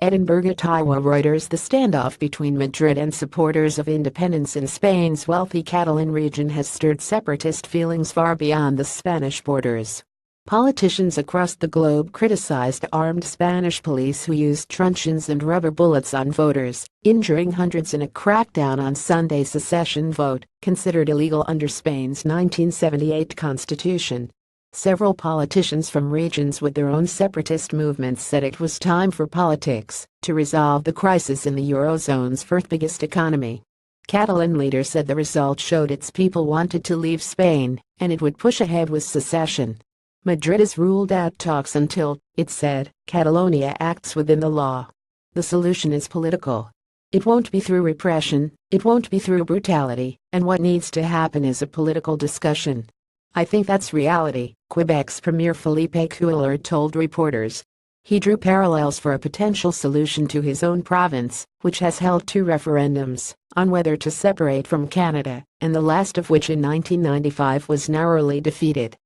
EDINBURGHOTTAWA Reuters. The standoff between Madrid and supporters of independence in Spain's wealthy Catalan region has stirred separatist feelings far beyond the Spanish borders. Politicians across the globe criticized armed Spanish police who used truncheons and rubber bullets on voters, injuring hundreds in a crackdown on Sunday's secession vote, considered illegal under Spain's 1978 constitution. Several politicians from regions with their own separatist movements said it was time for politics to resolve the crisis in the Eurozone's fourth biggest economy. Catalan leaders said the result showed its people wanted to leave Spain and it would push ahead with secession. Madrid has ruled out talks until, it said, Catalonia acts within the law. The solution is political. It won't be through repression, it won't be through brutality, and what needs to happen is a political discussion. I think that's reality, Quebec's Premier Philippe Couillard told reporters. He drew parallels for a potential solution to his own province, which has held two referendums on whether to separate from Canada, and the last of which in 1995 was narrowly defeated.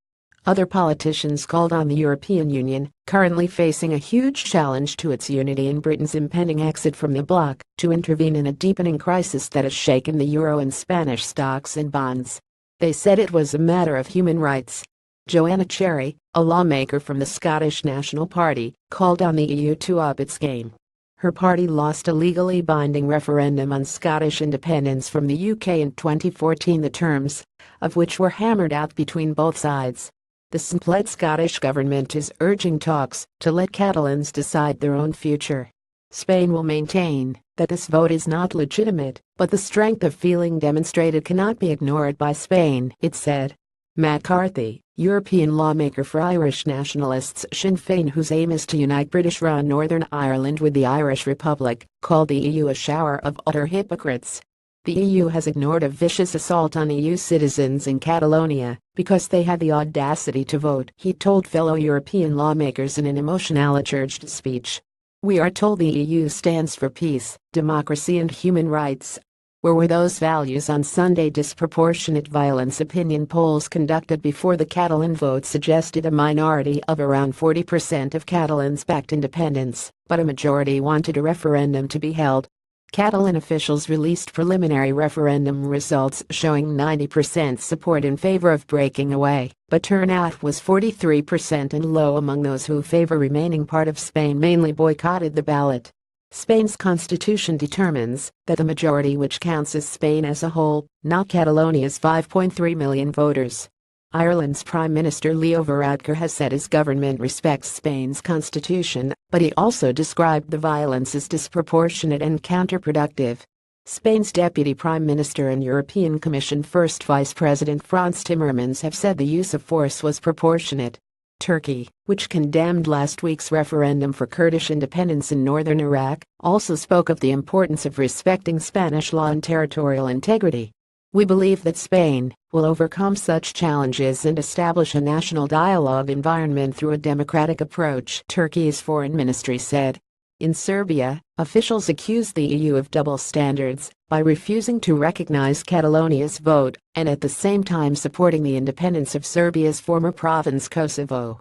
Other politicians called on the European Union, currently facing a huge challenge to its unity in Britain's impending exit from the bloc, to intervene in a deepening crisis that has shaken the euro and Spanish stocks and bonds. They said it was a matter of human rights. Joanna Cherry, a lawmaker from the Scottish National Party, called on the EU to up its game. Her party lost a legally binding referendum on Scottish independence from the UK in 2014, the terms of which were hammered out between both sides. The split Scottish government is urging talks to let Catalans decide their own future. Spain will maintain that this vote is not legitimate, but the strength of feeling demonstrated cannot be ignored by Spain, it said. Matt Carthy, European lawmaker for Irish nationalists Sinn Féin, whose aim is to unite British-run Northern Ireland with the Irish Republic, called the EU a shower of utter hypocrites. The EU has ignored a vicious assault on EU citizens in Catalonia because they had the audacity to vote, he told fellow European lawmakers in an emotional-charged speech. We are told the EU stands for peace, democracy and human rights. Where were those values on Sunday? Disproportionate violence opinion polls conducted before the Catalan vote suggested a minority of around 40% of Catalans backed independence, but a majority wanted a referendum to be held. Catalan officials released preliminary referendum results showing 90% support in favor of breaking away, but turnout was 43% and low among those who favor remaining part of Spain, mainly boycotted the ballot. Spain's constitution determines that the majority, which counts as Spain as a whole, not Catalonia's 5.3 million voters. Ireland's Prime Minister Leo Varadkar has said his government respects Spain's constitution, but he also described the violence as disproportionate and counterproductive. Spain's Deputy Prime Minister and European Commission First Vice President Frans Timmermans have said the use of force was proportionate. Turkey, which condemned last week's referendum for Kurdish independence in northern Iraq, also spoke of the importance of respecting Spanish law and territorial integrity. We believe that Spain will overcome such challenges and establish a national dialogue environment through a democratic approach, Turkey's foreign ministry said. In Serbia, officials accused the EU of double standards by refusing to recognize Catalonia's vote and at the same time supporting the independence of Serbia's former province Kosovo.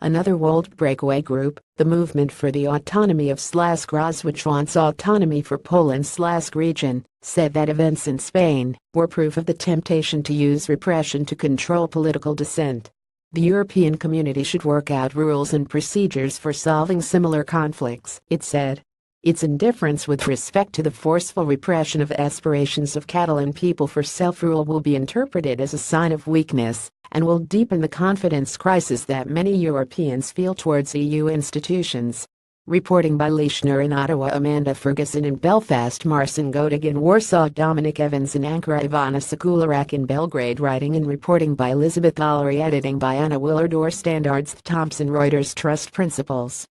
Another world breakaway group, the Movement for the Autonomy of Graz, which wants autonomy for Poland's region, said that events in Spain were proof of the temptation to use repression to control political dissent. The European community should work out rules and procedures for solving similar conflicts, it said. Its indifference with respect to the forceful repression of aspirations of Catalan people for self-rule will be interpreted as a sign of weakness and will deepen the confidence crisis that many Europeans feel towards EU institutions. Reporting by Leishner in Ottawa, Amanda Ferguson in Belfast, Marcin Godig in Warsaw, Dominic Evans in Ankara, Ivana Sekularak in Belgrade. Writing and reporting by Elizabeth Lowry. Editing by Anna Willard. Thomson Reuters Trust Principles.